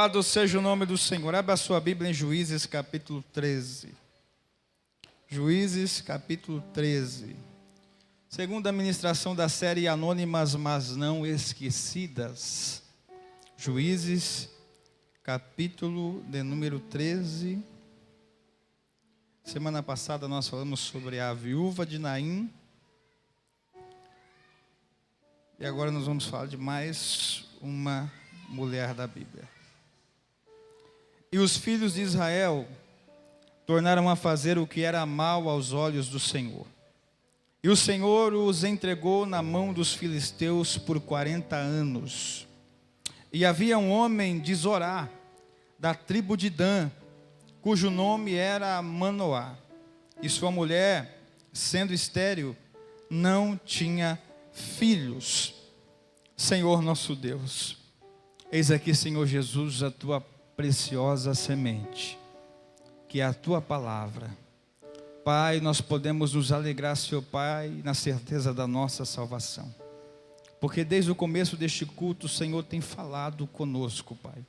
Louvado seja o nome do Senhor. Abra a sua Bíblia em Juízes capítulo 13. Juízes capítulo 13. Segunda ministração da série Anônimas, mas não esquecidas. Juízes capítulo de número 13. Semana passada nós falamos sobre a viúva de Naim. E agora nós vamos falar de mais uma mulher da Bíblia. E os filhos de Israel tornaram a fazer o que era mal aos olhos do Senhor. E o Senhor os entregou na mão dos filisteus por 40 anos. E havia um homem de Zorá, da tribo de Dan, cujo nome era Manoá. E sua mulher, sendo estéril, não tinha filhos. Senhor nosso Deus, eis aqui, Senhor Jesus, a tua preciosa semente, que é a tua palavra. Pai, nós podemos nos alegrar, Senhor Pai, na certeza da nossa salvação, porque desde o começo deste culto o Senhor tem falado conosco, Pai,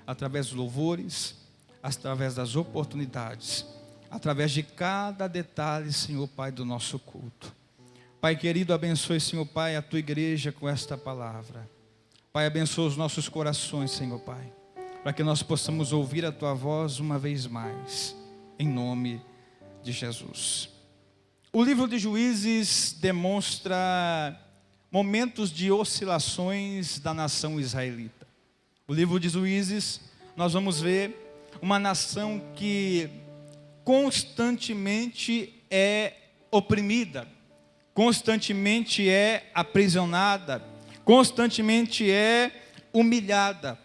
através dos louvores, através das oportunidades, através de cada detalhe, Senhor Pai, do nosso culto. Pai querido, abençoe, Senhor Pai, a tua igreja com esta palavra. Pai, abençoe os nossos corações, Senhor Pai, para que nós possamos ouvir a tua voz uma vez mais, em nome de Jesus. O livro de Juízes demonstra momentos de oscilações da nação israelita. O livro de Juízes, nós vamos ver uma nação que constantemente é oprimida, constantemente é aprisionada, constantemente é humilhada.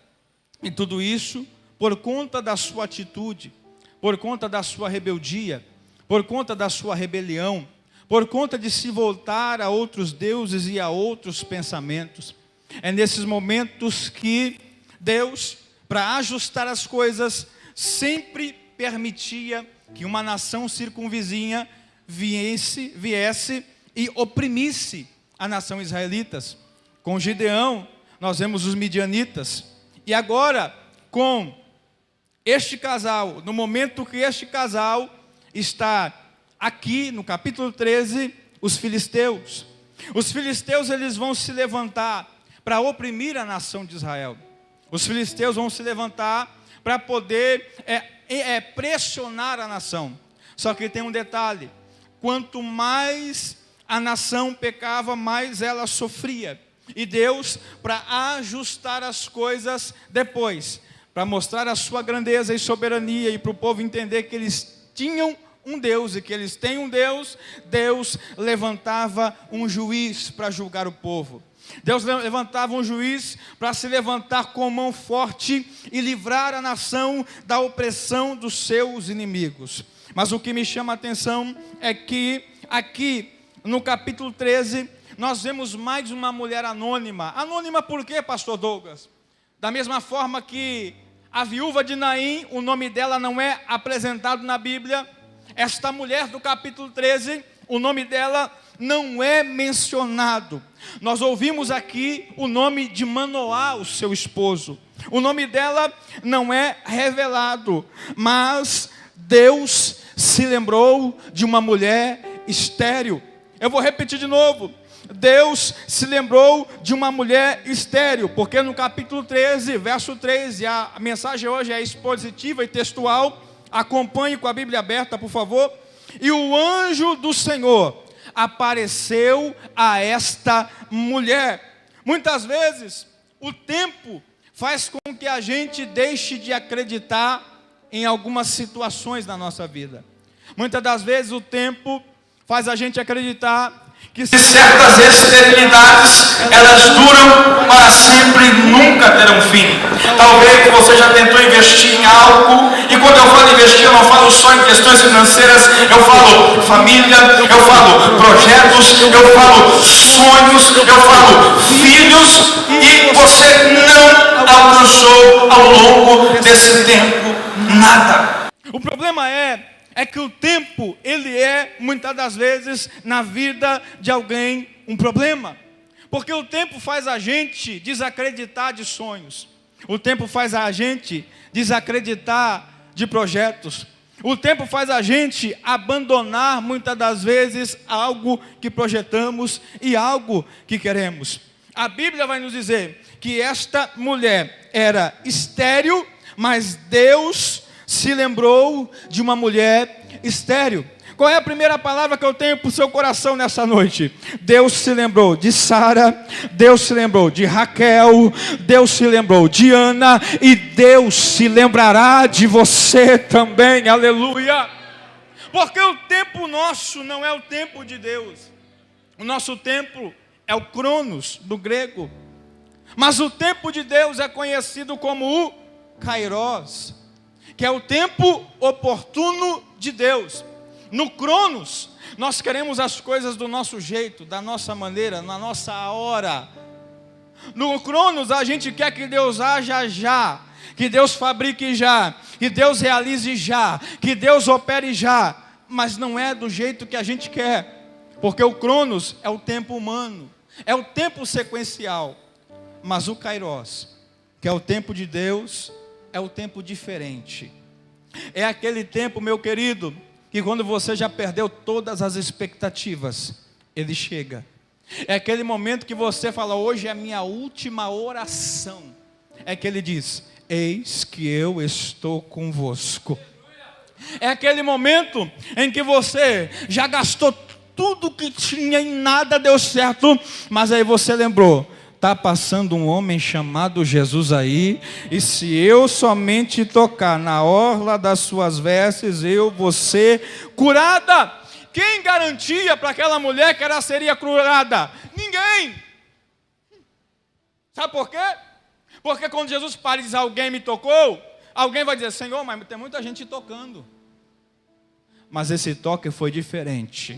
E tudo isso por conta da sua atitude, por conta da sua rebeldia, por conta da sua rebelião, por conta de se voltar a outros deuses e a outros pensamentos. É nesses momentos que Deus, para ajustar as coisas, sempre permitia que uma nação circunvizinha viesse e oprimisse a nação israelitas. Com Gideão, nós vemos os midianitas. E agora, com este casal, no momento que este casal está aqui no capítulo 13, os filisteus. Os filisteus, eles vão se levantar para oprimir a nação de Israel. Os filisteus vão se levantar para poder pressionar a nação. Só que tem um detalhe: quanto mais a nação pecava, mais ela sofria. E Deus, para ajustar as coisas depois, para mostrar a sua grandeza e soberania, e para o povo entender que eles tinham um Deus e que eles têm um Deus, Deus levantava um juiz para julgar o povo. Deus levantava um juiz para se levantar com mão forte e livrar a nação da opressão dos seus inimigos. Mas o que me chama a atenção é que aqui no capítulo 13, nós vemos mais uma mulher anônima. Anônima por quê, pastor Douglas? Da mesma forma que a viúva de Naim, o nome dela não é apresentado na Bíblia, esta mulher do capítulo 13, o nome dela não é mencionado. Nós ouvimos aqui o nome de Manoá, o seu esposo. O nome dela não é revelado, mas Deus se lembrou de uma mulher estéril. Eu vou repetir de novo. Deus se lembrou de uma mulher estéril, porque no capítulo 13, verso 3, e a mensagem hoje é expositiva e textual, acompanhe com a Bíblia aberta, por favor. E o anjo do Senhor apareceu a esta mulher. Muitas vezes, o tempo faz com que a gente deixe de acreditar em algumas situações na nossa vida. Muitas das vezes, o tempo faz a gente acreditar que certas esterilidades, elas duram para sempre e nunca terão fim. Talvez você já tentou investir em algo, e quando eu falo investir, eu não falo só em questões financeiras, eu falo família, eu falo projetos, eu falo sonhos, eu falo filhos, e você não alcançou ao longo desse tempo nada. O problema é que o tempo, ele é, muitas das vezes, na vida de alguém, um problema. Porque o tempo faz a gente desacreditar de sonhos. O tempo faz a gente desacreditar de projetos. O tempo faz a gente abandonar muitas das vezes algo que projetamos e algo que queremos. A Bíblia vai nos dizer que esta mulher era estéril, mas Deus se lembrou de uma mulher estéril. Qual é a primeira palavra que eu tenho para o seu coração nessa noite? Deus se lembrou de Sara, Deus se lembrou de Raquel, Deus se lembrou de Ana, e Deus se lembrará de você também, aleluia. Porque o tempo nosso não é o tempo de Deus. O nosso tempo é o Cronos, do grego. Mas o tempo de Deus é conhecido como o Kairos, que é o tempo oportuno de Deus. No Cronos, nós queremos as coisas do nosso jeito, da nossa maneira, na nossa hora. No Cronos, a gente quer que Deus haja já, que Deus fabrique já, que Deus realize já, que Deus opere já. Mas não é do jeito que a gente quer, porque o Cronos é o tempo humano, é o tempo sequencial. Mas o Kairos, que é o tempo de Deus, é o tempo diferente. É aquele tempo, meu querido, que quando você já perdeu todas as expectativas, ele chega. É aquele momento que você fala, hoje é a minha última oração. É que ele diz, eis que eu estou convosco. É aquele momento em que você já gastou tudo que tinha e nada deu certo, mas aí você lembrou, está passando um homem chamado Jesus aí, e se eu somente tocar na orla das suas vestes, eu vou ser curada. Quem garantia para aquela mulher que ela seria curada? Ninguém. Sabe por quê? Porque quando Jesus para e diz, alguém me tocou, alguém vai dizer, Senhor, mas tem muita gente tocando. Mas esse toque foi diferente,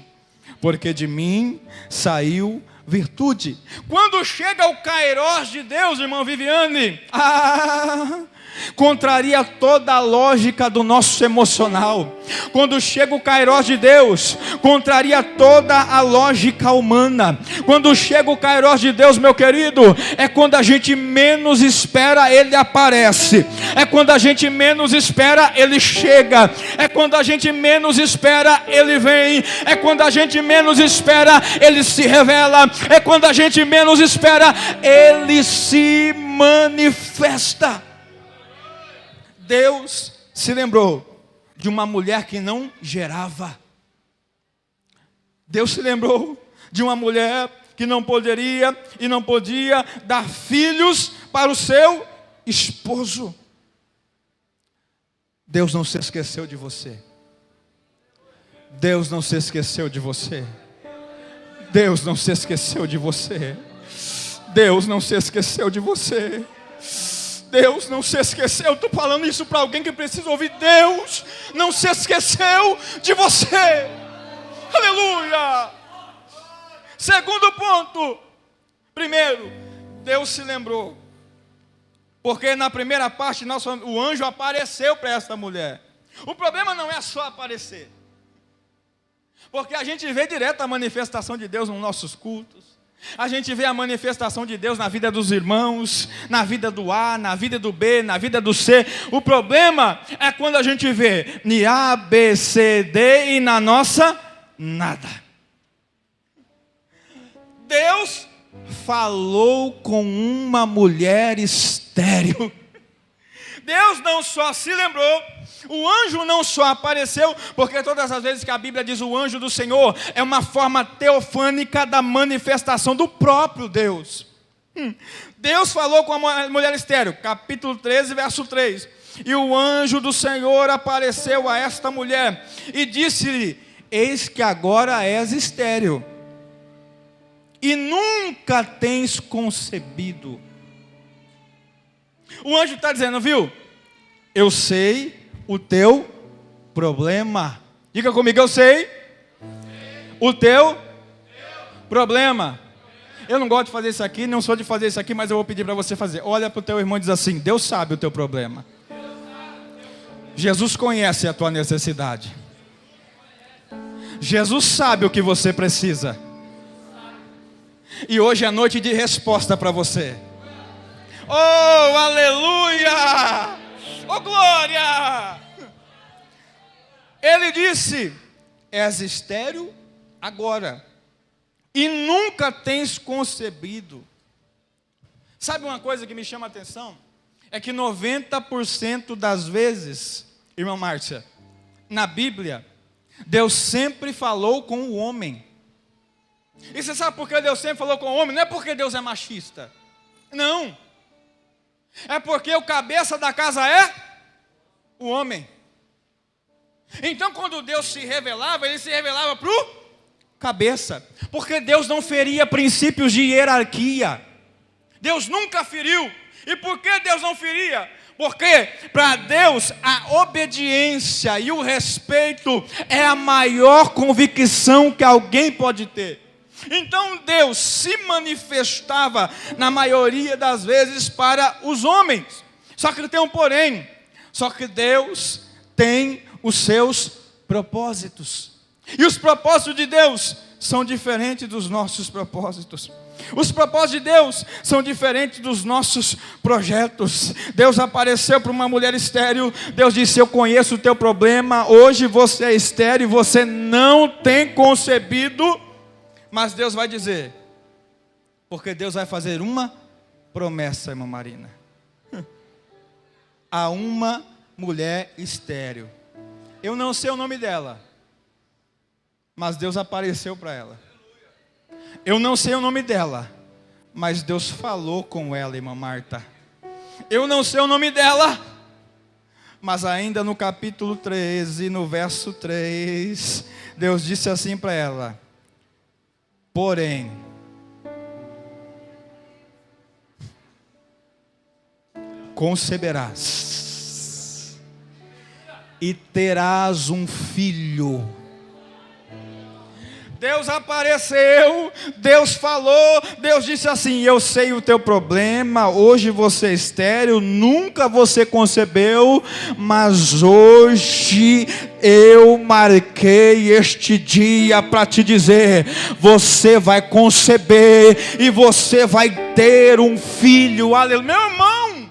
porque de mim saiu virtude. Quando chega o Kairos de Deus, irmã Viviane, contraria toda a lógica do nosso emocional. Quando chega o Kairos de Deus, contraria toda a lógica humana. Quando chega o Kairos de Deus, meu querido, é quando a gente menos espera, ele aparece. É quando a gente menos espera, ele chega. É quando a gente menos espera, ele vem. É quando a gente menos espera, ele se revela. É quando a gente menos espera, ele se manifesta. Deus se lembrou de uma mulher que não gerava. Deus se lembrou de uma mulher que não poderia e não podia dar filhos para o seu esposo. Deus não se esqueceu de você. Deus não se esqueceu de você. Deus não se esqueceu de você. Deus não se esqueceu de você. Deus não se esqueceu. Estou falando isso para alguém que precisa ouvir. Deus não se esqueceu de você. Aleluia. Segundo ponto. Primeiro, Deus se lembrou. Porque na primeira parte, o anjo apareceu para essa mulher. O problema não é só aparecer. Porque a gente vê direto a manifestação de Deus nos nossos cultos. A gente vê a manifestação de Deus na vida dos irmãos, na vida do A, na vida do B, na vida do C. O problema é quando a gente vê em A, B, C, D e na nossa, nada. Deus falou com uma mulher estéril. Deus não só se lembrou, o anjo não só apareceu, porque todas as vezes que a Bíblia diz o anjo do Senhor, é uma forma teofânica da manifestação do próprio Deus. Deus falou com a mulher estéril, capítulo 13, verso 3. E o anjo do Senhor apareceu a esta mulher e disse-lhe, eis que agora és estéril, e nunca tens concebido. O anjo está dizendo, viu? Eu sei o teu problema. Diga comigo, eu sei o teu problema. Eu não gosto de fazer isso aqui, não sou de fazer isso aqui, mas eu vou pedir para você fazer. Olha para o teu irmão e diz assim, Deus sabe o teu problema. Jesus conhece a tua necessidade. Jesus sabe o que você precisa. E hoje é noite de resposta para você. Oh, aleluia! Oh, glória! Ele disse: és estéril agora, e nunca tens concebido. Sabe uma coisa que me chama a atenção? É que 90% das vezes, irmã Márcia, na Bíblia, Deus sempre falou com o homem. E você sabe por que Deus sempre falou com o homem? Não é porque Deus é machista. Não. É porque o cabeça da casa é o homem. Então quando Deus se revelava, Ele se revelava para o cabeça. Porque Deus não feria princípios de hierarquia. Deus nunca feriu. E por que Deus não feria? Porque para Deus a obediência e o respeito é a maior convicção que alguém pode ter. Então Deus se manifestava na maioria das vezes para os homens. Só que tem um porém. Só que Deus tem os seus propósitos. E os propósitos de Deus são diferentes dos nossos propósitos. Os propósitos de Deus são diferentes dos nossos projetos. Deus apareceu para uma mulher estéril. Deus disse: eu conheço o teu problema. Hoje você é estéril, você não tem concebido. Mas Deus vai dizer, porque Deus vai fazer uma promessa, irmã Marina, a uma mulher estéril. Eu não sei o nome dela, mas Deus apareceu para ela. Eu não sei o nome dela, mas Deus falou com ela, irmã Marta. Eu não sei o nome dela, mas ainda no capítulo 13, no verso 3, Deus disse assim para ela: porém, conceberás e terás um filho. Deus apareceu, Deus falou, Deus disse assim: eu sei o teu problema, hoje você é estéril, nunca você concebeu, mas hoje eu marquei este dia para te dizer: você vai conceber e você vai ter um filho. Aleluia. Meu irmão,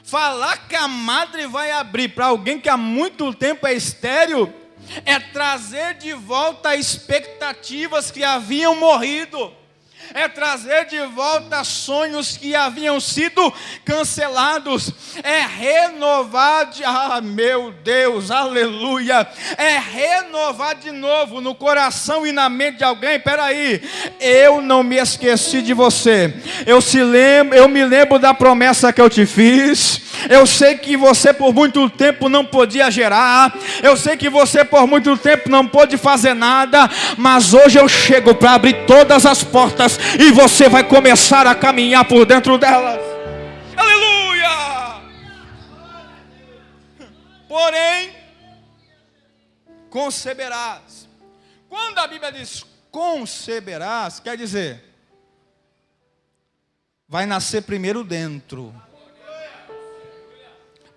falar que a madre vai abrir para alguém que há muito tempo é estéril é trazer de volta expectativas que haviam morrido. É trazer de volta sonhos que haviam sido cancelados. É renovar meu Deus, aleluia. É renovar de novo no coração e na mente de alguém. Peraí, eu não me esqueci de você. Eu me lembro da promessa que eu te fiz. Eu sei que você por muito tempo não podia gerar. Eu sei que você por muito tempo não pôde fazer nada. Mas hoje eu chego para abrir todas as portas e você vai começar a caminhar por dentro delas. Aleluia! Porém, conceberás. Quando a Bíblia diz conceberás, quer dizer, vai nascer primeiro dentro.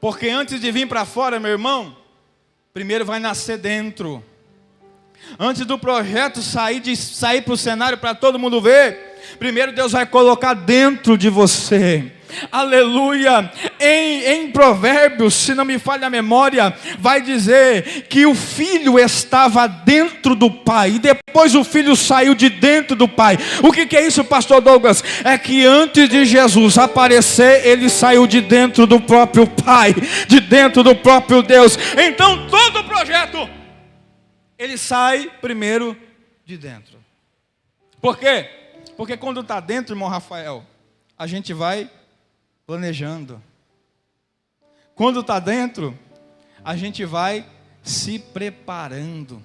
Porque antes de vir para fora, meu irmão, primeiro vai nascer dentro. Antes do projeto sair para o cenário para todo mundo ver, primeiro Deus vai colocar dentro de você. Aleluia. Em Provérbios, se não me falha a memória, vai dizer que o filho estava dentro do pai e depois o filho saiu de dentro do pai. O que é isso, pastor Douglas? É que antes de Jesus aparecer, ele saiu de dentro do próprio pai, de dentro do próprio Deus. Então todo o projeto, ele sai primeiro de dentro. Por quê? Porque quando está dentro, irmão Rafael, a gente vai planejando. Quando está dentro, a gente vai se preparando.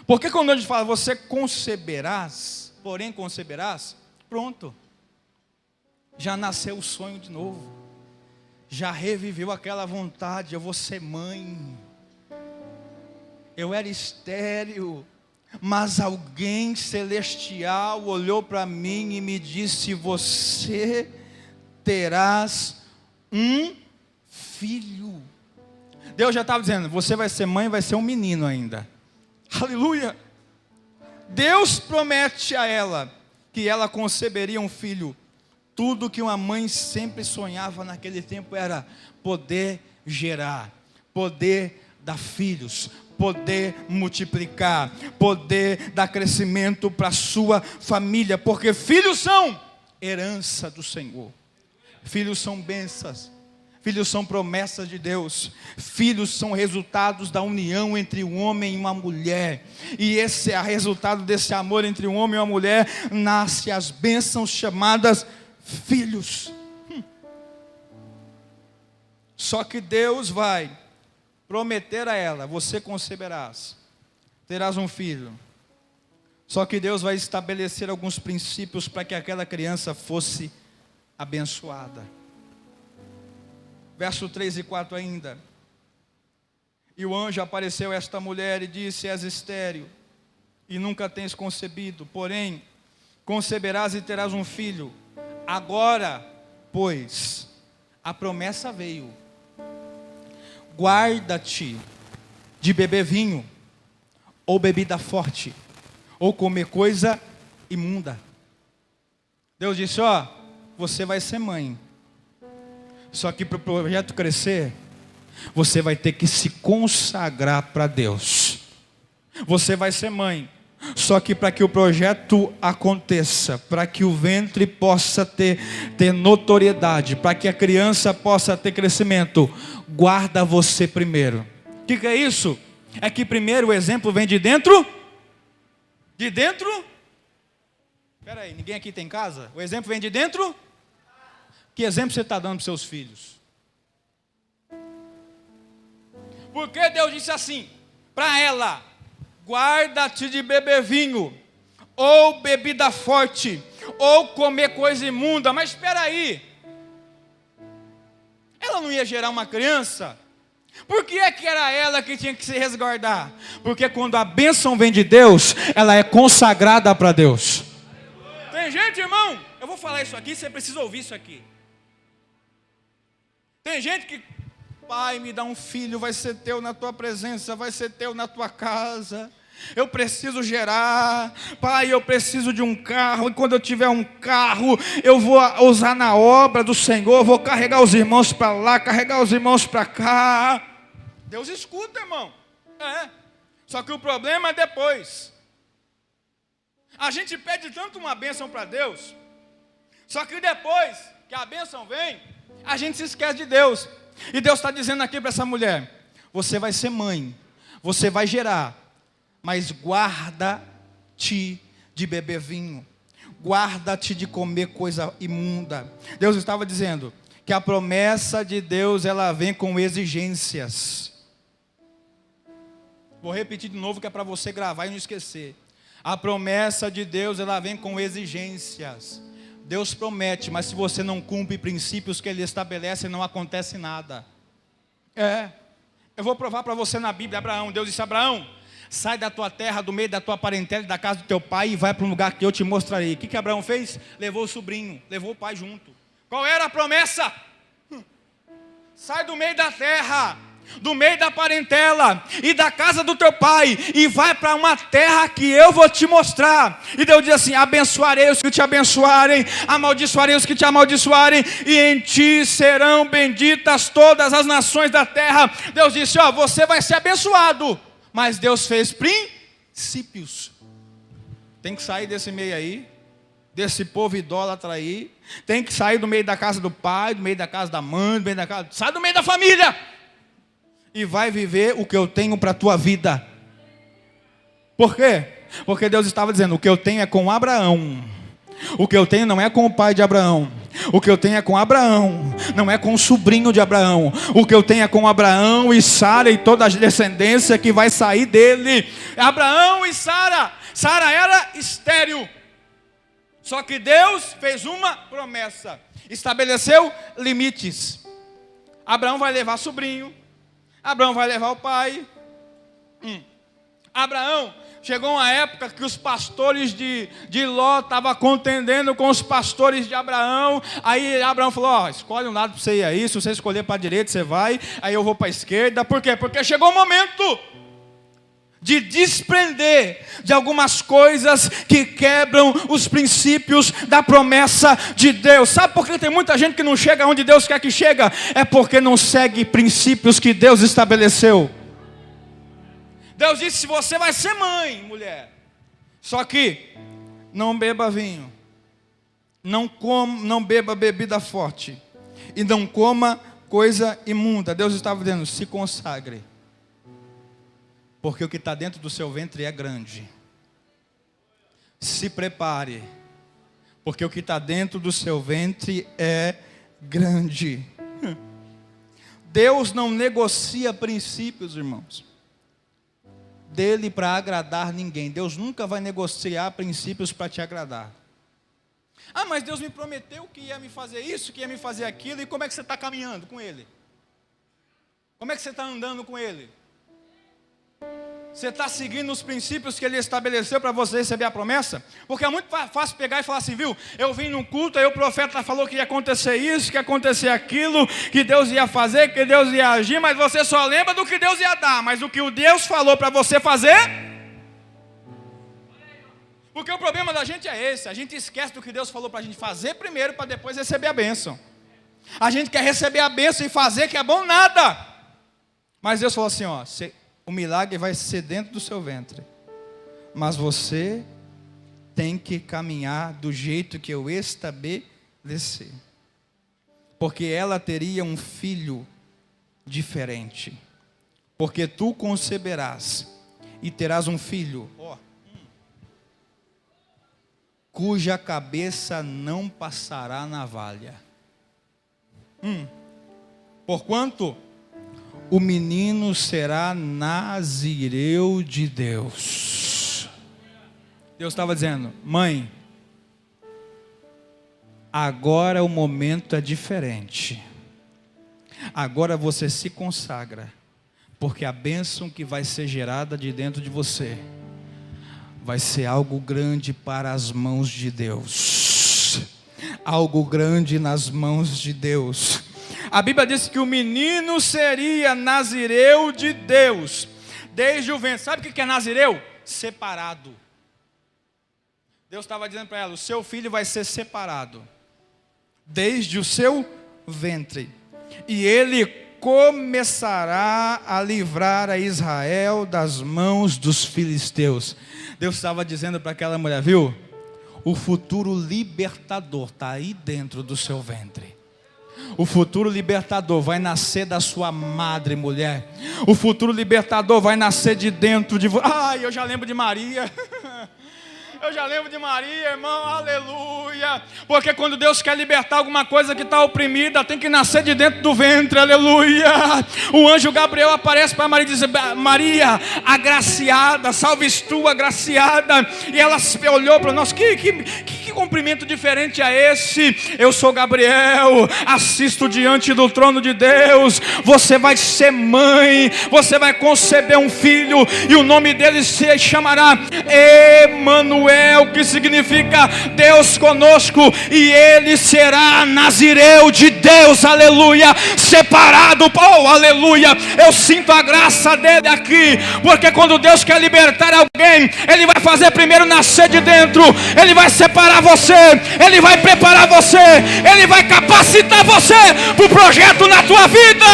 Porque quando a gente fala, você conceberás, porém conceberás, pronto. Já nasceu o sonho de novo. Já reviveu aquela vontade, eu vou ser mãe. Eu era estéril, mas alguém celestial olhou para mim e me disse: você terás um filho. Deus já estava dizendo: você vai ser mãe, vai ser um menino ainda. Aleluia. Deus promete a ela que ela conceberia um filho Tudo que uma mãe sempre sonhava naquele tempo era poder gerar, poder dar filhos, poder multiplicar, poder dar crescimento para a sua família, porque filhos são herança do Senhor, filhos são bênçãos, filhos são promessas de Deus, filhos são resultados da união entre um homem e uma mulher, e esse é o resultado desse amor entre um homem e uma mulher, nasce as bênçãos chamadas filhos. Só que Deus vai prometer a ela: você conceberás, terás um filho. Só que Deus vai estabelecer alguns princípios para que aquela criança fosse abençoada. Verso 3 e 4 ainda. E o anjo apareceu a esta mulher e disse: és estéril e nunca tens concebido, porém conceberás e terás um filho. Agora, pois, a promessa veio. Guarda-te de beber vinho, ou bebida forte, ou comer coisa imunda. Deus disse: ó, você vai ser mãe. Só que para o projeto crescer, você vai ter que se consagrar para Deus. Você vai ser mãe. Só que para que o projeto aconteça, para que o ventre possa ter notoriedade, para que a criança possa ter crescimento, guarda você primeiro. O que é isso? É que primeiro o exemplo vem de dentro? De dentro? Espera aí, ninguém aqui tem casa? O exemplo vem de dentro? Que exemplo você está dando para os seus filhos? Porque Deus disse assim para ela: guarda-te de beber vinho, ou bebida forte, ou comer coisa imunda. Mas espera aí, ela não ia gerar uma criança? Por que é que era ela que tinha que se resguardar? Porque quando a bênção vem de Deus, ela é consagrada para Deus. Tem gente, irmão, eu vou falar isso aqui, você precisa ouvir isso aqui. Tem gente que: pai, me dá um filho, vai ser teu na tua presença, vai ser teu na tua casa. Eu preciso gerar, pai, eu preciso de um carro, e quando eu tiver um carro, eu vou usar na obra do Senhor, vou carregar os irmãos para lá, carregar os irmãos para cá. Deus escuta, irmão. Só que o problema é depois. A gente pede tanto uma bênção para Deus, só que depois que a bênção vem, a gente se esquece de Deus. E Deus está dizendo aqui para essa mulher: você vai ser mãe, você vai gerar, mas guarda-te de beber vinho, guarda-te de comer coisa imunda. Deus estava dizendo que a promessa de Deus, ela vem com exigências. Vou repetir de novo que é para você gravar e não esquecer. A promessa de Deus, ela vem com exigências. Deus promete, mas se você não cumpre princípios que Ele estabelece, não acontece nada. Eu vou provar para você na Bíblia. Abraão, Deus disse: Abraão, sai da tua terra, do meio da tua parentela e da casa do teu pai, e vai para um lugar que eu te mostrarei. O que Abraão fez? Levou o sobrinho, levou o pai junto. Qual era a promessa? Sai do meio da terra, do meio da parentela e da casa do teu pai, e vai para uma terra que eu vou te mostrar. E Deus diz assim: abençoarei os que te abençoarem, amaldiçoarei os que te amaldiçoarem, e em ti serão benditas todas as nações da terra. Deus disse: ó, você vai ser abençoado, mas Deus fez princípios. Tem que sair desse meio aí, desse povo idólatra aí. Tem que sair do meio da casa do pai, do meio da casa da mãe, do meio da casa... sai do meio da família e vai viver o que eu tenho para a tua vida. Por quê? Porque Deus estava dizendo: o que eu tenho é com Abraão. O que eu tenho não é com o pai de Abraão. O que eu tenho é com Abraão, não é com o sobrinho de Abraão. O que eu tenho é com Abraão e Sara e toda a descendência que vai sair dele. Abraão e Sara. Sara era estéril. Só que Deus fez uma promessa, estabeleceu limites. Abraão vai levar sobrinho, Abraão vai levar o pai. Abraão, chegou uma época que os pastores de Ló estavam contendendo com os pastores de Abraão. Aí Abraão falou: ó, escolhe um lado para você ir aí, se você escolher para a direita você vai, aí eu vou para a esquerda. Por quê? Porque chegou o momento de desprender de algumas coisas que quebram os princípios da promessa de Deus. Sabe por que tem muita gente que não chega onde Deus quer que chega? É porque não segue princípios que Deus estabeleceu. Deus disse: você vai ser mãe, mulher, só que não beba vinho, não beba bebida forte e não coma coisa imunda. Deus estava dizendo: se consagre, porque o que está dentro do seu ventre é grande. Se prepare, porque o que está dentro do seu ventre é grande. Deus não negocia princípios, irmãos, dele para agradar ninguém. Deus nunca vai negociar princípios para te agradar. Ah, mas Deus me prometeu que ia me fazer isso, que ia me fazer aquilo. E como é que você está caminhando com Ele? Como é que você está andando com Ele? Você está seguindo os princípios que Ele estabeleceu para você receber a promessa? Porque é muito fácil pegar e falar assim, viu? Eu vim num culto, aí o profeta falou que ia acontecer isso, que ia acontecer aquilo, que Deus ia fazer, que Deus ia agir, mas você só lembra do que Deus ia dar. Mas o que o Deus falou para você fazer? Porque o problema da gente é esse: a gente esquece do que Deus falou para a gente fazer primeiro, para depois receber a bênção. A gente quer receber a bênção e fazer que é bom nada. Mas Deus falou assim, ó, o milagre vai ser dentro do seu ventre, mas você tem que caminhar do jeito que eu estabeleci, porque ela teria um filho diferente, porque tu conceberás e terás um filho, cuja cabeça não passará navalha. Porquanto o menino será nazireu de Deus. Deus estava dizendo: mãe, agora o momento é diferente. Agora você se consagra, porque a bênção que vai ser gerada de dentro de você vai ser algo grande para as mãos de Deus. Algo grande nas mãos de Deus. A Bíblia diz que o menino seria nazireu de Deus desde o ventre. Sabe o que é nazireu? Separado. Deus estava dizendo para ela: o seu filho vai ser separado desde o seu ventre, e ele começará a livrar a Israel das mãos dos filisteus. Deus estava dizendo para aquela mulher, viu? O futuro libertador está aí dentro do seu ventre. O futuro libertador vai nascer da sua madre, mulher. O futuro libertador vai nascer de dentro de você. Ai, eu já lembro de Maria. Eu já lembro de Maria, irmão, aleluia. Porque quando Deus quer libertar alguma coisa que está oprimida, tem que nascer de dentro do ventre, aleluia. O anjo Gabriel aparece para Maria e diz: Maria, agraciada, salves tu, agraciada. E ela olhou para nós: que cumprimento diferente é esse? Eu sou Gabriel, assisto diante do trono de Deus. Você vai ser mãe, você vai conceber um filho, e o nome dele se chamará Emanuel, que significa Deus conosco, e ele será nazireu de Deus, aleluia, separado, oh, aleluia. Eu sinto a graça dele aqui, porque quando Deus quer libertar alguém, ele vai fazer primeiro nascer de dentro, ele vai separar você, ele vai preparar você, ele vai capacitar você para o projeto na tua vida.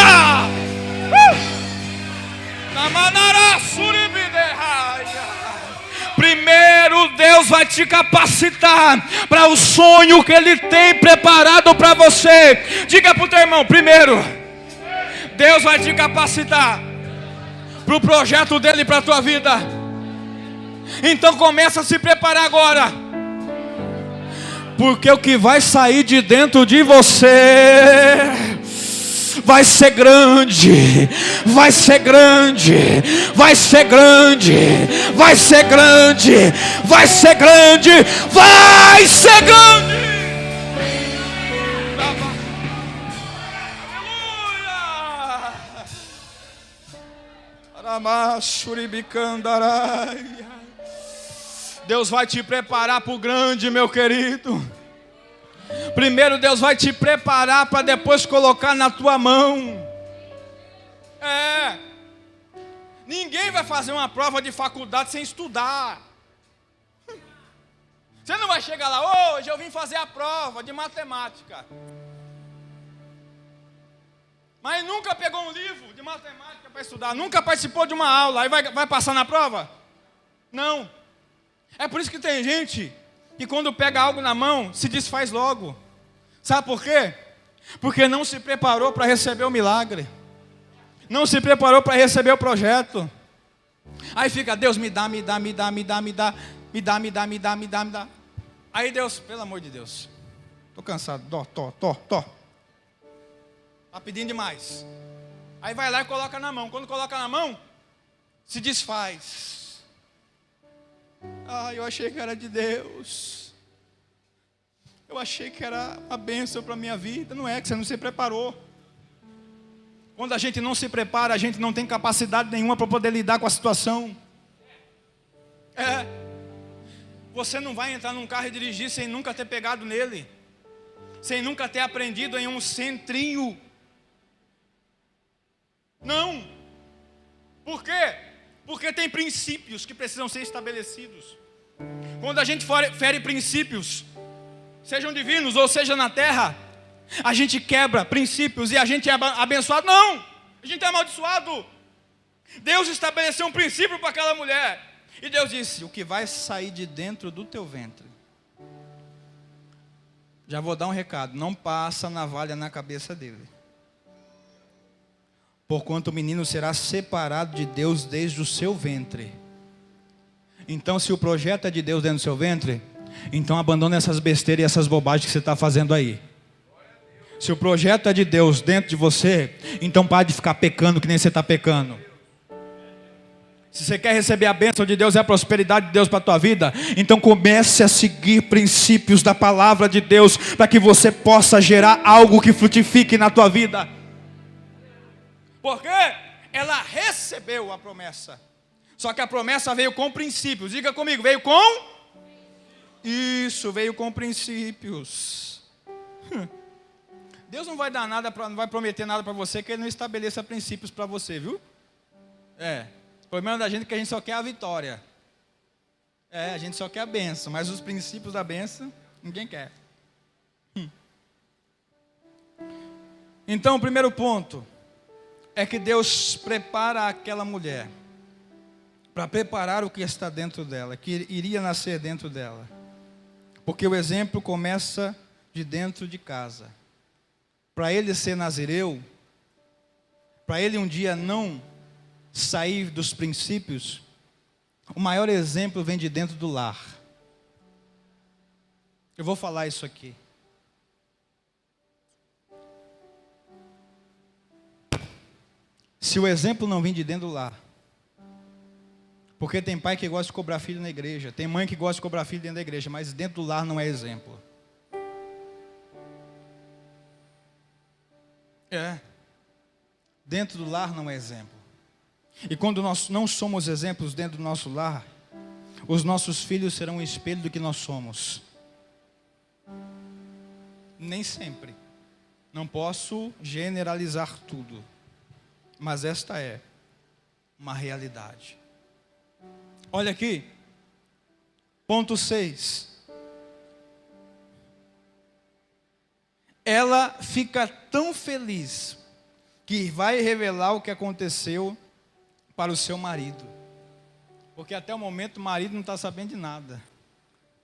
Primeiro Deus vai te capacitar para o sonho que Ele tem preparado para você. Diga para o teu irmão: primeiro Deus vai te capacitar para o projeto dele para a tua vida. Então começa a se preparar agora, porque o que vai sair de dentro de você vai ser grande, vai ser grande, vai ser grande, vai ser grande, vai ser grande, vai ser grande. Aleluia. Deus vai te preparar para o grande, meu querido. Primeiro Deus vai te preparar para depois colocar na tua mão. Ninguém vai fazer uma prova de faculdade sem estudar. Você não vai chegar lá, hoje eu vim fazer a prova de matemática. Mas nunca pegou um livro de matemática para estudar, nunca participou de uma aula, aí vai passar na prova? Não. É por isso que tem gente que quando pega algo na mão, se desfaz logo. Sabe por quê? Porque não se preparou para receber o milagre. Não se preparou para receber o projeto. Aí fica, Deus me dá. Aí Deus, pelo amor de Deus, estou cansado, Está pedindo demais. Aí vai lá e coloca na mão. Quando coloca na mão, se desfaz. Eu achei que era de Deus. Eu achei que era uma bênção para a minha vida. Não é, que você não se preparou. Quando a gente não se prepara, a gente não tem capacidade nenhuma para poder lidar com a situação. Você não vai entrar num carro e dirigir sem nunca ter pegado nele, sem nunca ter aprendido em um centrinho. Não. Por quê? Porque tem princípios que precisam ser estabelecidos. Quando a gente fere princípios, sejam divinos ou seja na terra, a gente quebra princípios e a gente é abençoado. Não, a gente é amaldiçoado. Deus estabeleceu um princípio para aquela mulher. E Deus disse, o que vai sair de dentro do teu ventre. Já vou dar um recado, não passa navalha na cabeça dele. Porquanto o menino será separado de Deus desde o seu ventre. Então se o projeto é de Deus dentro do seu ventre, então abandona essas besteiras e essas bobagens que você está fazendo aí. Se o projeto é de Deus dentro de você, então pare de ficar pecando que nem você está pecando. Se você quer receber a bênção de Deus e a prosperidade de Deus para a tua vida, então comece a seguir princípios da palavra de Deus, para que você possa gerar algo que frutifique na tua vida. Porque ela recebeu a promessa. Só que a promessa veio com princípios. Diga comigo, veio com? Isso, veio com princípios. Deus não vai dar nada, não vai prometer nada para você que Ele não estabeleça princípios para você, viu? O problema da gente é que a gente só quer a vitória. A gente só quer a bênção, mas os princípios da bênção, ninguém quer. Então, o primeiro ponto é que Deus prepara aquela mulher para preparar o que está dentro dela, que iria nascer dentro dela. Porque o exemplo começa de dentro de casa. Para ele ser nazireu, para ele um dia não sair dos princípios, o maior exemplo vem de dentro do lar. Eu vou falar isso aqui. Se o exemplo não vem de dentro do lar, porque tem pai que gosta de cobrar filho na igreja, tem mãe que gosta de cobrar filho dentro da igreja, mas dentro do lar não é exemplo. Dentro do lar não é exemplo. E quando nós não somos exemplos dentro do nosso lar, os nossos filhos serão um espelho do que nós somos. Nem sempre. Não posso generalizar tudo. Mas esta é uma realidade. Olha aqui. Ponto 6. Ela fica tão feliz que vai revelar o que aconteceu para o seu marido. Porque até o momento o marido não está sabendo de nada.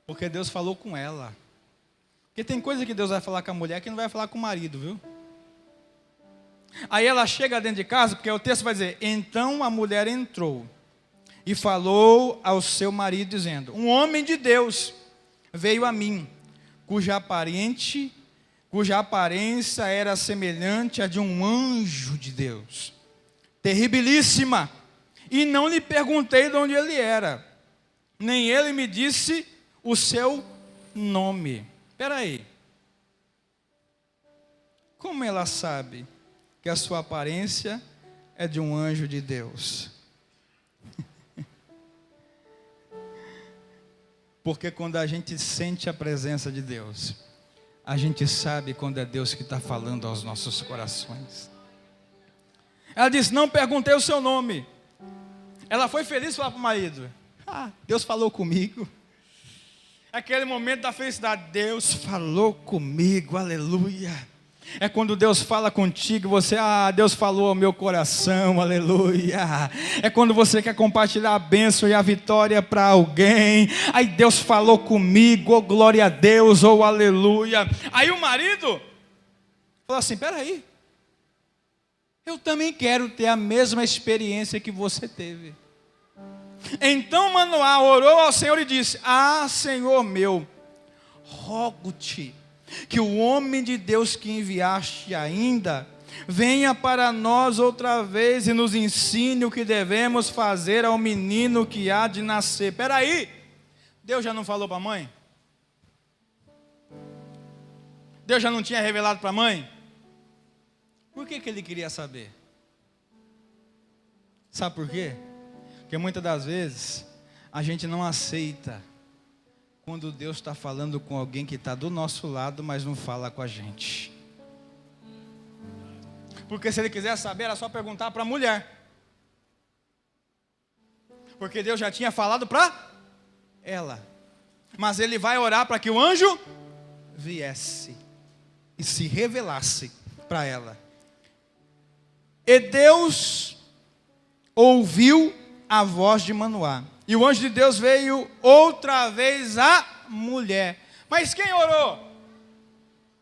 Porque Deus falou com ela. Porque tem coisa que Deus vai falar com a mulher que não vai falar com o marido, viu? Aí ela chega dentro de casa, porque o texto vai dizer, então a mulher entrou e falou ao seu marido dizendo, um homem de Deus veio a mim, cuja aparência era semelhante à de um anjo de Deus, terribilíssima, e não lhe perguntei de onde ele era, nem ele me disse o seu nome. Espera aí, como ela sabe que a sua aparência é de um anjo de Deus? Porque quando a gente sente a presença de Deus, a gente sabe quando é Deus que está falando aos nossos corações. Ela disse, não perguntei o seu nome. Ela foi feliz falar para o marido: ah, Deus falou comigo. Aquele momento da felicidade, Deus falou comigo, aleluia. É quando Deus fala contigo, você, Deus falou ao meu coração, aleluia. É quando você quer compartilhar a bênção e a vitória para alguém, aí Deus falou comigo, oh glória a Deus, oh aleluia. Aí o marido falou assim: peraí, eu também quero ter a mesma experiência que você teve. Então Manoá orou ao Senhor e disse: ah, Senhor meu, rogo-te que o homem de Deus que enviaste ainda venha para nós outra vez e nos ensine o que devemos fazer ao menino que há de nascer. Espera aí, Deus já não falou para a mãe? Deus já não tinha revelado para a mãe? Por que ele queria saber? Sabe por quê? Porque muitas das vezes a gente não aceita quando Deus está falando com alguém que está do nosso lado, mas não fala com a gente. Porque se ele quiser saber, era só perguntar para a mulher. Porque Deus já tinha falado para ela. Mas ele vai orar para que o anjo viesse e se revelasse para ela. E Deus ouviu a voz de Manoá. E o anjo de Deus veio outra vez à mulher. Mas quem orou?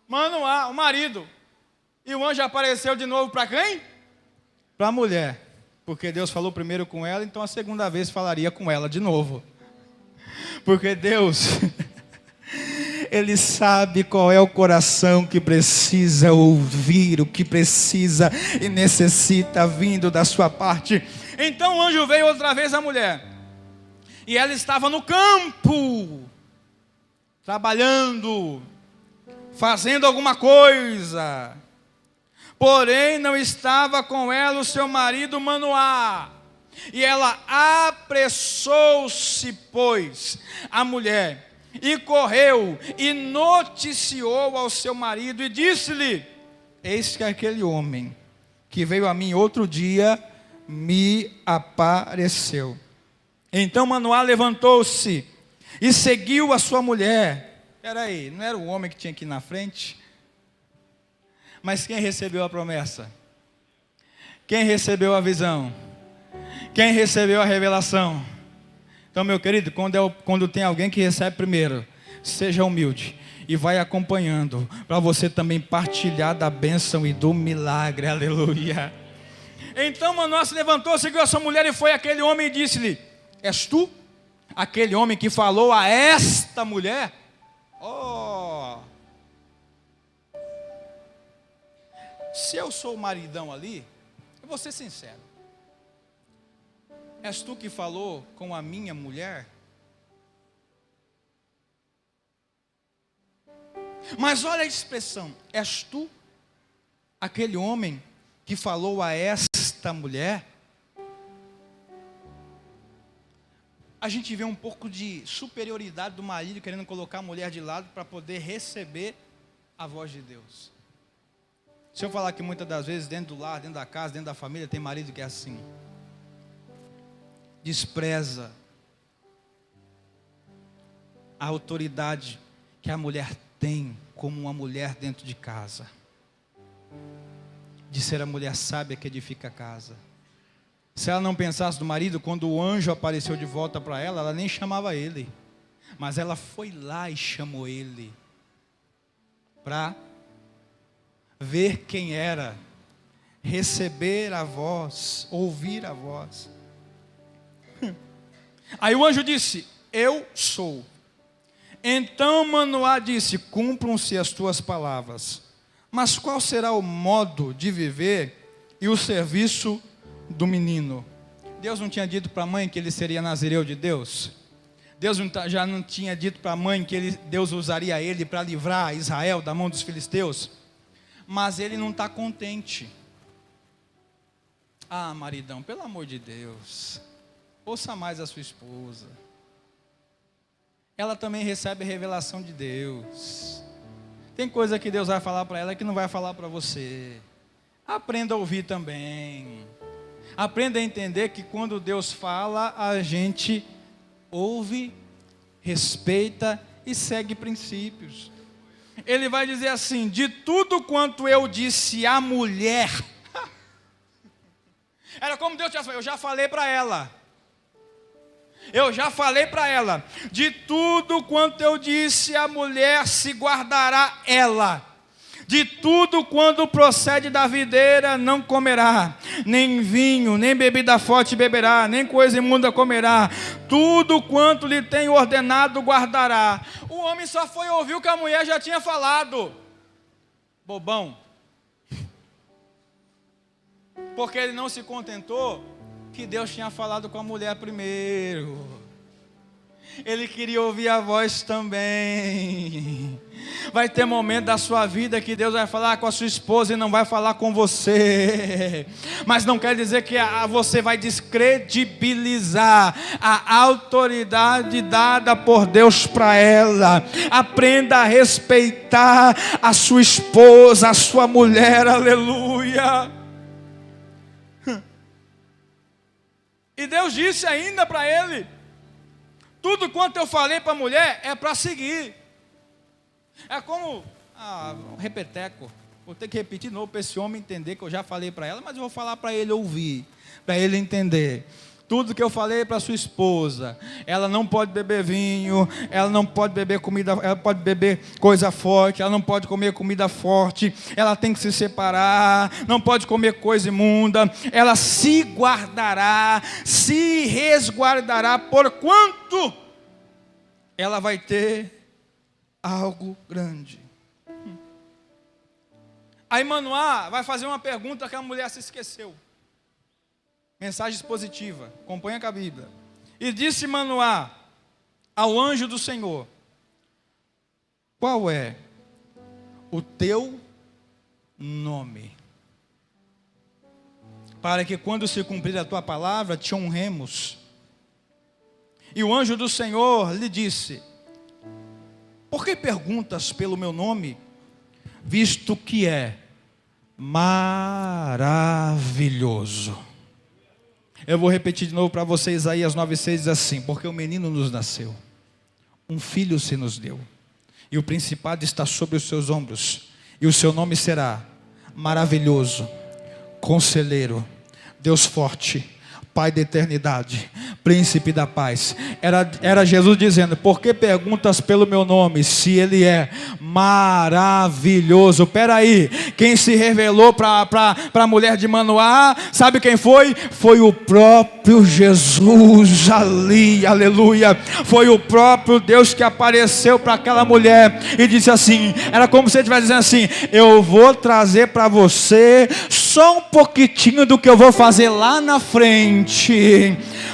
Manoá, o marido. E o anjo apareceu de novo para quem? Para a mulher. Porque Deus falou primeiro com ela, então a segunda vez falaria com ela de novo. Porque Deus, Ele sabe qual é o coração que precisa ouvir, o que precisa e necessita vindo da sua parte. Então o anjo veio outra vez à mulher. E ela estava no campo, trabalhando, fazendo alguma coisa. Porém não estava com ela o seu marido Manoá. E ela apressou-se, pois, a mulher, e correu e noticiou ao seu marido e disse-lhe: eis que aquele homem que veio a mim outro dia me apareceu. Então Manoá levantou-se e seguiu a sua mulher. Espera aí, não era o homem que tinha que ir na frente? Mas quem recebeu a promessa? Quem recebeu a visão? Quem recebeu a revelação? Então, meu querido, quando tem alguém que recebe primeiro, seja humilde e vai acompanhando, para você também partilhar da bênção e do milagre, aleluia. Então Manoá se levantou, seguiu a sua mulher e foi aquele homem e disse-lhe: és tu aquele homem que falou a esta mulher? Oh! Se eu sou o maridão ali, eu vou ser sincero. És tu que falou com a minha mulher? Mas olha a expressão: és tu aquele homem que falou a esta mulher? A gente vê um pouco de superioridade do marido querendo colocar a mulher de lado para poder receber a voz de Deus. Se eu falar que muitas das vezes dentro do lar, dentro da casa, dentro da família, tem marido que é assim. Despreza a autoridade que a mulher tem como uma mulher dentro de casa. De ser a mulher sábia que edifica a casa. Se ela não pensasse no marido, quando o anjo apareceu de volta para ela, ela nem chamava ele. Mas ela foi lá e chamou ele. Para ver quem era. Receber a voz, ouvir a voz. Aí o anjo disse: eu sou. Então Manoá disse: cumpram-se as tuas palavras. Mas qual será o modo de viver e o serviço do menino? Deus não tinha dito para a mãe que ele seria nazireu de Deus? Deus já não tinha dito para a mãe que Deus usaria ele para livrar Israel da mão dos filisteus? Mas ele não está contente. Ah, maridão, pelo amor de Deus, ouça mais a sua esposa. Ela também recebe a revelação de Deus. Tem coisa que Deus vai falar para ela que não vai falar para você. Aprenda a ouvir também. Aprenda a entender que quando Deus fala, a gente ouve, respeita e segue princípios. Ele vai dizer assim: de tudo quanto eu disse à mulher, era como Deus tivesse falado, eu já falei para ela. Eu já falei para ela, de tudo quanto eu disse à mulher se guardará ela. De tudo quando procede da videira não comerá, nem vinho, nem bebida forte beberá, nem coisa imunda comerá. Tudo quanto lhe tenho ordenado guardará. O homem só foi ouvir o que a mulher já tinha falado. Bobão. Porque ele não se contentou que Deus tinha falado com a mulher primeiro. Ele queria ouvir a voz também. Vai ter momento da sua vida que Deus vai falar com a sua esposa e não vai falar com você. Mas não quer dizer que você vai descredibilizar a autoridade dada por Deus para ela. Aprenda a respeitar a sua esposa, a sua mulher, aleluia. E Deus disse ainda para ele: tudo quanto eu falei para a mulher é para seguir. É como um repeteco. Vou ter que repetir de novo para esse homem entender que eu já falei para ela, mas eu vou falar para ele ouvir, para ele entender. Tudo que eu falei para sua esposa, ela não pode beber vinho, ela não pode beber comida, ela pode beber coisa forte, ela não pode comer comida forte, ela tem que se separar, não pode comer coisa imunda, ela se guardará, se resguardará, porquanto ela vai ter algo grande. Aí Manoá vai fazer uma pergunta que a mulher se esqueceu. Mensagem expositiva, acompanha com a Bíblia. E disse Manoá ao anjo do Senhor: qual é o teu nome? Para que quando se cumprir a tua palavra, te honremos. E o anjo do Senhor lhe disse: por que perguntas pelo meu nome, visto que é maravilhoso? Eu vou repetir de novo para vocês. Isaías 9,6 diz assim: porque o menino nos nasceu, um filho se nos deu, e o principado está sobre os seus ombros, e o seu nome será Maravilhoso, Conselheiro, Deus Forte, Pai da eternidade, Príncipe da paz. Era Jesus dizendo: por que perguntas pelo meu nome, se ele é maravilhoso? Peraí, quem se revelou para a mulher de Manoá, sabe quem foi? Foi o próprio Jesus ali, aleluia. Foi o próprio Deus que apareceu para aquela mulher e disse assim, era como se ele estivesse dizendo assim: eu vou trazer para você só um pouquinho do que eu vou fazer lá na frente.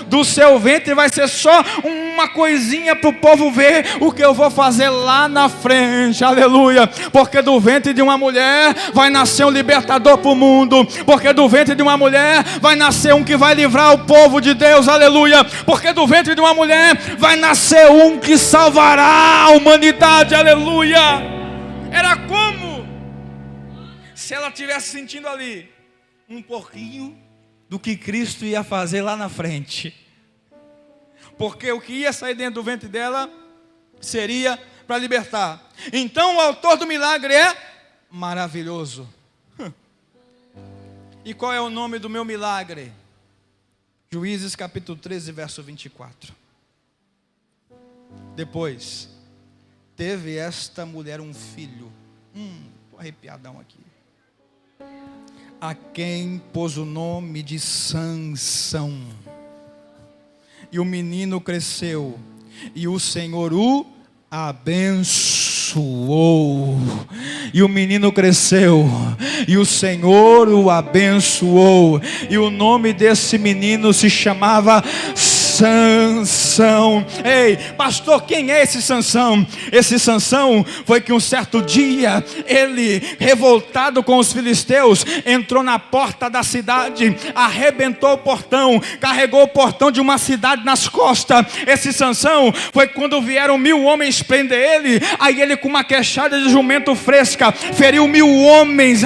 Do seu ventre vai ser só uma coisinha para o povo ver o que eu vou fazer lá na frente, aleluia. Porque do ventre de uma mulher vai nascer um libertador para o mundo. Porque do ventre de uma mulher vai nascer um que vai livrar o povo de Deus, aleluia. Porque do ventre de uma mulher vai nascer um que salvará a humanidade, aleluia. Era como se ela estivesse sentindo ali um pouquinho do que Cristo ia fazer lá na frente. Porque o que ia sair dentro do ventre dela seria para libertar. Então o autor do milagre é maravilhoso. E qual é o nome do meu milagre? Juízes capítulo 13, verso 24. Depois, teve esta mulher um filho. Estou arrepiadão aqui. A quem pôs o nome de Sansão. E o menino cresceu, e o Senhor o abençoou. E o menino cresceu, e o Senhor o abençoou. E o nome desse menino se chamava Sansão. Sansão. Ei, pastor, quem é esse Sansão? Esse Sansão foi que um certo dia, ele, revoltado com os filisteus, entrou na porta da cidade, arrebentou o portão, carregou o portão de uma cidade nas costas. Esse Sansão foi quando vieram 1000 homens prender ele, aí ele com uma queixada de jumento fresca, feriu 1000 homens.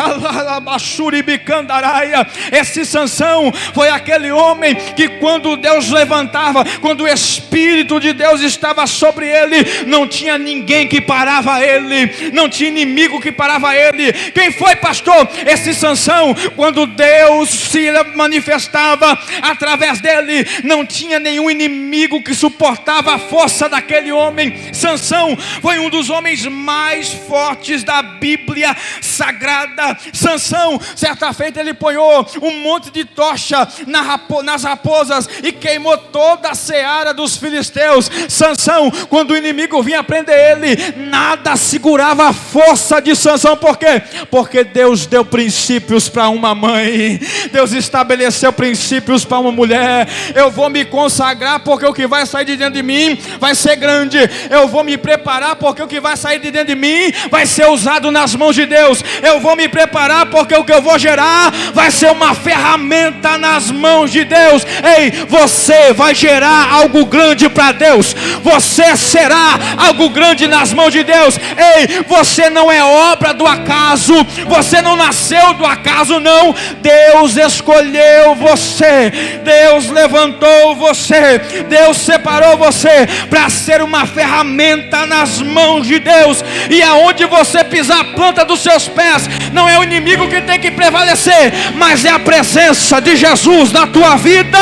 Esse Sansão foi aquele homem que quando Deus levantava, quando o Espírito de Deus estava sobre ele, não tinha ninguém que parava ele, não tinha inimigo que parava ele. Quem foi, pastor? Esse Sansão. Quando Deus se manifestava através dele, não tinha nenhum inimigo que suportava a força daquele homem. Sansão foi um dos homens mais fortes da Bíblia Sagrada. Sansão, certa feita, ele ponhou um monte de tocha nas raposas e queimou toda a seara dos filisteus. Sansão, quando o inimigo vinha prender ele, nada segurava a força de Sansão. Por quê? Porque Deus deu princípios para uma mãe, Deus estabeleceu princípios para uma mulher. Eu vou me consagrar porque o que vai sair de dentro de mim vai ser grande. Eu vou me preparar porque o que vai sair de dentro de mim vai ser usado nas mãos de Deus. Eu vou me preparar porque o que eu vou gerar vai ser uma ferramenta nas mãos de Deus. Ei, você vai gerar algo grande para Deus. Você será algo grande nas mãos de Deus. Ei, você não é obra do acaso. Você não nasceu do acaso, não. Deus escolheu você. Deus levantou você. Deus separou você para ser uma ferramenta nas mãos de Deus. E aonde você pisar a planta dos seus pés, não é o inimigo que tem que prevalecer, mas é a presença de Jesus na tua vida.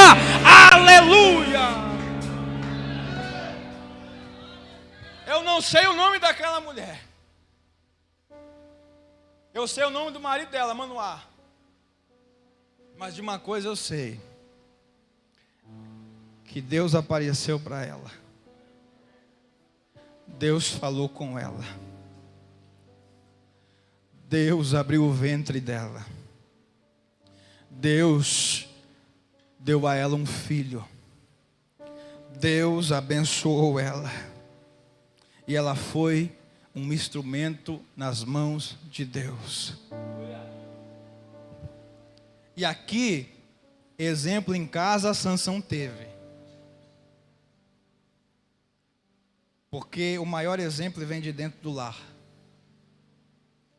Aleluia! Eu não sei o nome daquela mulher. Eu sei o nome do marido dela, Manoá. Mas de uma coisa eu sei: que Deus apareceu para ela. Deus falou com ela. Deus abriu o ventre dela. Deus deu a ela um filho. Deus abençoou ela. E ela foi um instrumento nas mãos de Deus. E aqui, exemplo em casa, Sansão teve. Porque o maior exemplo vem de dentro do lar.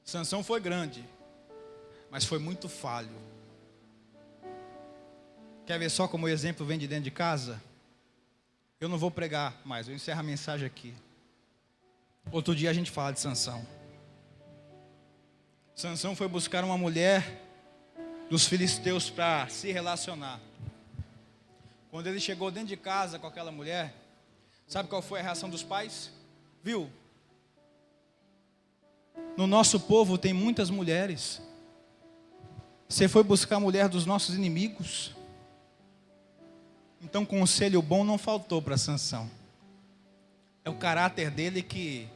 Sansão foi grande, mas foi muito falho. Quer ver só como o exemplo vem de dentro de casa? Eu não vou pregar mais, eu encerro a mensagem aqui. Outro dia a gente fala de Sansão. Sansão foi buscar uma mulher dos filisteus para se relacionar. Quando ele chegou dentro de casa com aquela mulher, sabe qual foi a reação dos pais? Viu? No nosso povo tem muitas mulheres. Você foi buscar a mulher dos nossos inimigos. Então conselho bom não faltou para Sansão. É o caráter dele que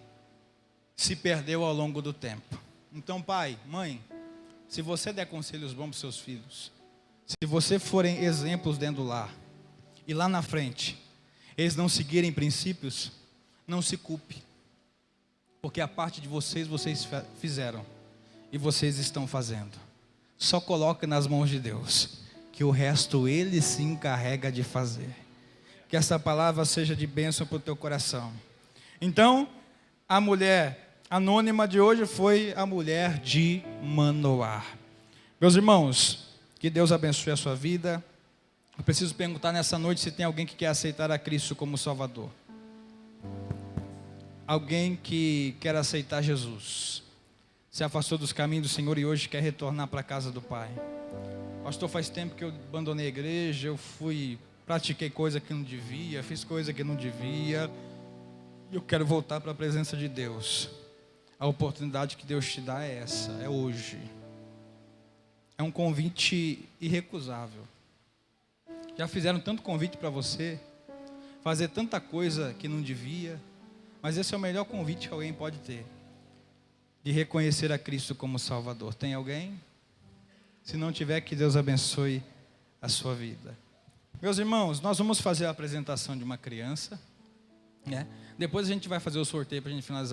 se perdeu ao longo do tempo. Então, pai, mãe, se você der conselhos bons para seus filhos, se você forem exemplos dentro do lar, e lá na frente eles não seguirem princípios, não se culpe. Porque a parte de vocês fizeram. E vocês estão fazendo. Só coloque nas mãos de Deus, que o resto Ele se encarrega de fazer. Que essa palavra seja de bênção para o teu coração. Então, a mulher anônima de hoje foi a mulher de Manoá. Meus irmãos, que Deus abençoe a sua vida. Eu preciso perguntar nessa noite se tem alguém que quer aceitar a Cristo como Salvador. Alguém que quer aceitar Jesus. Se afastou dos caminhos do Senhor e hoje quer retornar para a casa do Pai. Pastor, faz tempo que eu abandonei a igreja, eu pratiquei coisa que não devia, fiz coisa que não devia. E eu quero voltar para a presença de Deus. A oportunidade que Deus te dá é essa, é hoje. É um convite irrecusável. Já fizeram tanto convite para você, fazer tanta coisa que não devia, mas esse é o melhor convite que alguém pode ter, de reconhecer a Cristo como Salvador. Tem alguém? Se não tiver, que Deus abençoe a sua vida. Meus irmãos, nós vamos fazer a apresentação de uma criança, né? Depois a gente vai fazer o sorteio para a gente finalizar